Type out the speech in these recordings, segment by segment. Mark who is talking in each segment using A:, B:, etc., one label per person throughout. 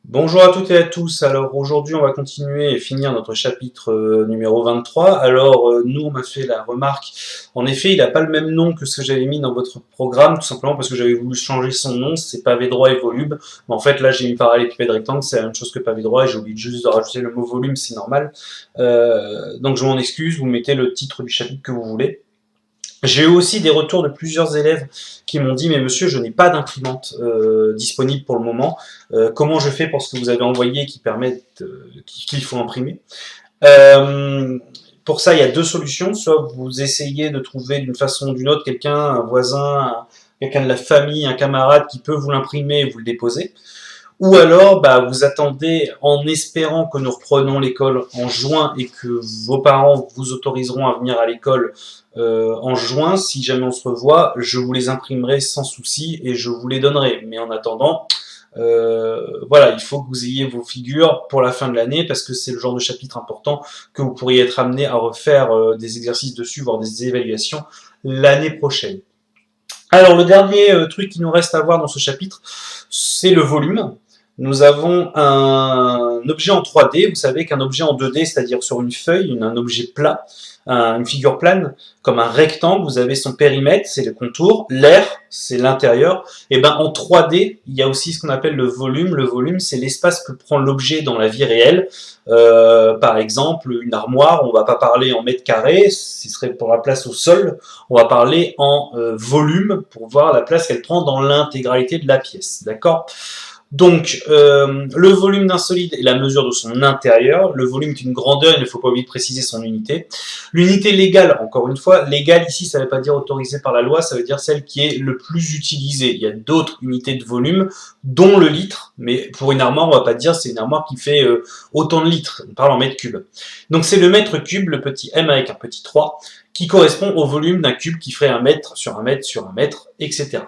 A: Bonjour à toutes et à tous. Alors aujourd'hui, on va continuer et finir notre chapitre numéro 23. Alors nous, on m'a fait la remarque. En effet, il n'a pas le même nom que ce que j'avais mis dans votre programme, tout simplement parce que j'avais voulu changer son nom. C'est pavé droit et volume. Mais en fait, là, j'ai mis parallélépipède rectangle. C'est la même chose que pavé droit et j'ai oublié juste de rajouter le mot volume. C'est normal. Donc je m'en excuse. Vous mettez le titre du chapitre que vous voulez. J'ai eu aussi des retours de plusieurs élèves qui m'ont dit « Mais monsieur, je n'ai pas d'imprimante disponible pour le moment. Comment je fais pour ce que vous avez envoyé qui permettent qu'il faut imprimer ?» Pour ça, il y a deux solutions. Soit vous essayez de trouver d'une façon ou d'une autre quelqu'un, un voisin, quelqu'un de la famille, un camarade qui peut vous l'imprimer et vous le déposer. Ou alors, vous attendez en espérant que nous reprenons l'école en juin et que vos parents vous autoriseront à venir à l'école en juin. Si jamais on se revoit, je vous les imprimerai sans souci et je vous les donnerai. Mais en attendant, voilà, il faut que vous ayez vos figures pour la fin de l'année parce que c'est le genre de chapitre important que vous pourriez être amené à refaire des exercices dessus, voire des évaluations l'année prochaine. Alors, le dernier truc qui nous reste à voir dans ce chapitre, c'est le volume. Nous avons un objet en 3D, vous savez qu'un objet en 2D, c'est-à-dire sur une feuille, un objet plat, une figure plane, comme un rectangle, vous avez son périmètre, c'est le contour, l'air, c'est l'intérieur, et ben en 3D, il y a aussi ce qu'on appelle le volume. Le volume, c'est l'espace que prend l'objet dans la vie réelle. Par exemple, une armoire, on va pas parler en mètres carrés, ce serait pour la place au sol, on va parler en volume pour voir la place qu'elle prend dans l'intégralité de la pièce, d'accord ? Donc, le volume d'un solide est la mesure de son intérieur. Le volume est une grandeur, il ne faut pas oublier de préciser son unité. L'unité légale, encore une fois, légale ici, ça ne veut pas dire autorisée par la loi, ça veut dire celle qui est le plus utilisée. Il y a d'autres unités de volume, dont le litre, mais pour une armoire, on ne va pas dire c'est une armoire qui fait autant de litres, on parle en mètres cubes. Donc c'est le mètre cube, le petit m avec un petit 3, qui correspond au volume d'un cube qui ferait 1 mètre sur 1 mètre sur 1 mètre, etc.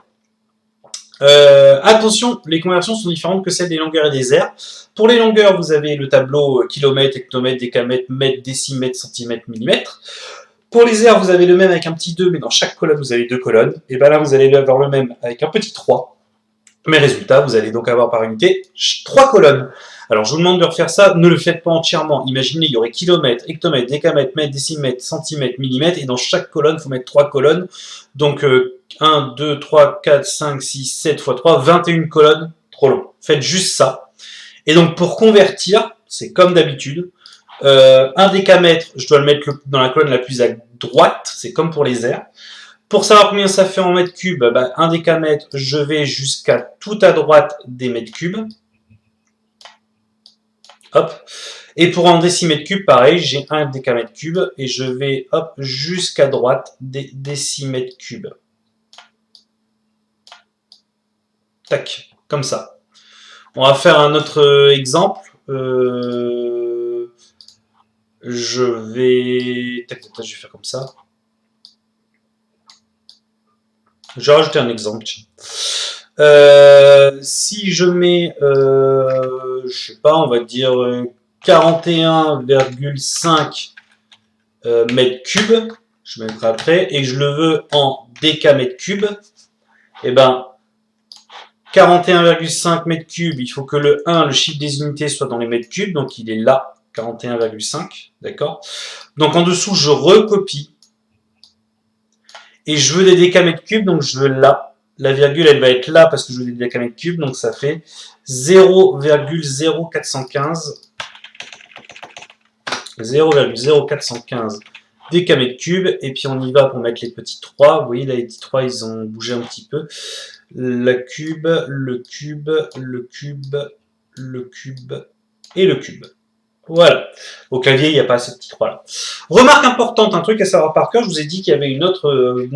A: Attention, les conversions sont différentes que celles des longueurs et des aires. Pour les longueurs, vous avez le tableau kilomètre, hectomètre, décamètre, mètre, décimètre, centimètre, millimètre. Pour les aires, vous avez le même avec un petit 2, mais dans chaque colonne, vous avez 2 colonnes. Et bien là, vous allez avoir le même avec un petit 3. Mais résultat, vous allez donc avoir par unité 3 colonnes. Alors, je vous demande de refaire ça, ne le faites pas entièrement. Imaginez, il y aurait kilomètre, hectomètre, décamètre, mètre, décimètre, centimètre, millimètre, et dans chaque colonne, il faut mettre 3 colonnes. Donc, 1, 2, 3, 4, 5, 6, 7 x 3, 21 colonnes, trop long. Faites juste ça. Et donc, pour convertir, c'est comme d'habitude, 1 décamètre, je dois le mettre dans la colonne la plus à droite, c'est comme pour les aires. Pour savoir combien ça fait en mètres cubes, 1 décamètre, je vais jusqu'à tout à droite des mètres cubes. Hop. Et pour un décimètre cube, pareil, j'ai 1 décamètre cube et je vais hop jusqu'à droite des décimètres cubes. Tac, comme ça. On va faire un autre exemple. Je vais... Tac, tac, tac, je vais faire comme ça. Je vais rajouter un exemple. Si je mets, je sais pas, on va dire 41,5 mètres cubes, je mettrai après, et je le veux en décamètres cubes, et ben 41,5 mètres cubes, il faut que le 1, le chiffre des unités, soit dans les mètres cubes, donc il est là, 41,5, d'accord. Donc en dessous, je recopie, et je veux des décamètres cubes, donc je veux là. La virgule, elle va être là parce que je veux des décamètres cubes, donc ça fait 0,0415 décamètres cubes, et puis on y va pour mettre les petits 3. Vous voyez, là, les petits 3, ils ont bougé un petit peu. Le cube, le cube, le cube, le cube et le cube. Voilà. Au clavier, il n'y a pas ces petits 3 là. Remarque importante, un truc à savoir par cœur, je vous ai dit qu'il y avait une autre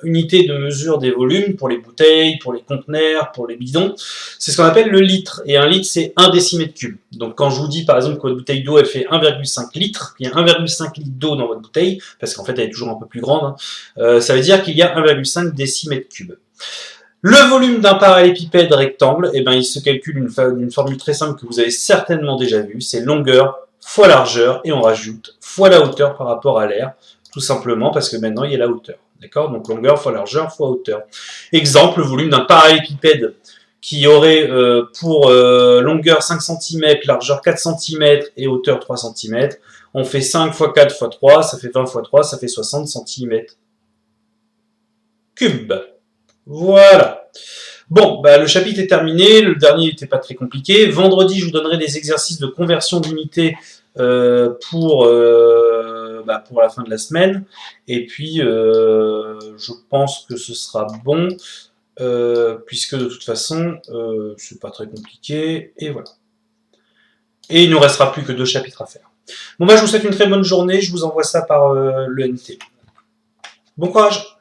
A: unité de mesure des volumes pour les bouteilles, pour les conteneurs, pour les bidons. C'est ce qu'on appelle le litre. Et un litre, c'est 1 décimètre cube. Donc quand je vous dis par exemple que votre bouteille d'eau, elle fait 1,5 litres, il y a 1,5 litre d'eau dans votre bouteille, parce qu'en fait elle est toujours un peu plus grande, ça veut dire qu'il y a 1,5 décimètre cube. Le volume d'un parallélépipède rectangle, eh ben, il se calcule d'une formule très simple que vous avez certainement déjà vue, c'est longueur fois largeur, et on rajoute fois la hauteur par rapport à l'air, tout simplement parce que maintenant il y a la hauteur. D'accord? Donc longueur fois largeur fois hauteur. Exemple, le volume d'un parallélépipède qui aurait pour longueur 5 cm, largeur 4 cm et hauteur 3 cm. On fait 5 x 4 x 3, ça fait 20 x 3, ça fait 60 cm cubes. Voilà. Bon, bah, le chapitre est terminé, le dernier n'était pas très compliqué. Vendredi, je vous donnerai des exercices de conversion d'unités pour la fin de la semaine. Et puis, je pense que ce sera bon, puisque de toute façon, c'est pas très compliqué. Et voilà. Et il ne nous restera plus que 2 chapitres à faire. Bon, bah, je vous souhaite une très bonne journée. Je vous envoie ça par le NT. Bon courage!